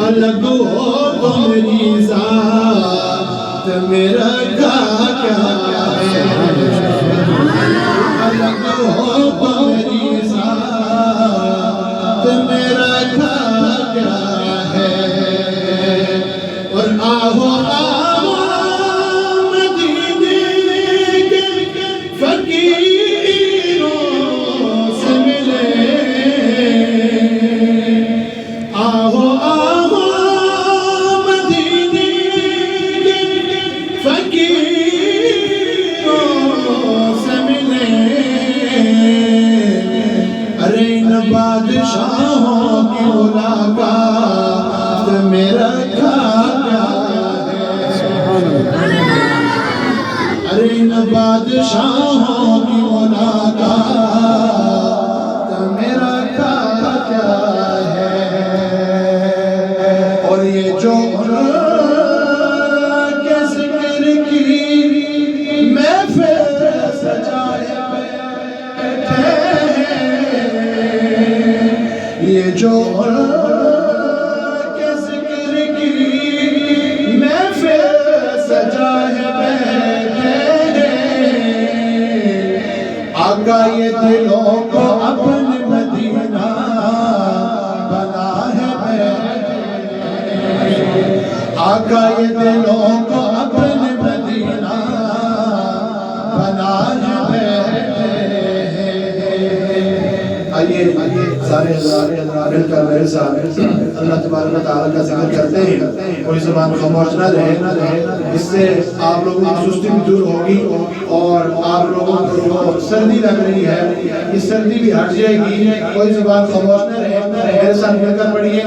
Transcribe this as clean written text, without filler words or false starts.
الگ ہو تو میری ذات میرا کیا ہے، الگ ہو تو میری ذات میرا کیا ہے، اور آہو آہو مدینے کے فقیروں سے ملے، آہو آہو مدینے کے فقیروں سے ملے، ارے ان بادشاہوں کی ملاقات میرا کیا ہے، ارے ان بادشاہوں کی ملاقات میرا کیا ہے، اور یہ جو کے ذکر کی محفل سجائے بیٹھے ہیں، یہ جو کے ذکر کی محفل سجائے بیٹھے ہیں، آقا یہ دلوں کو اپنے مدینہ بنا ہے بیٹھے، آقا یہ دلوں کو اپنے مدینہ بنا ہے بیٹھے ہیں۔ آئیے سارے مل کر میرے ساتھ اللہ تبارک و تعالیٰ کا ذکر کرتے ہیں، کوئی زبان خاموش نہ رہے، اس سے آپ لوگوں کی سستی بھی دور ہوگی، اور آپ لوگوں کو جو سردی لگ رہی ہے یہ سردی بھی ہٹ جائے گی، کوئی زبان خاموش نہ رہے، میرے ساتھ مل کر پڑھیے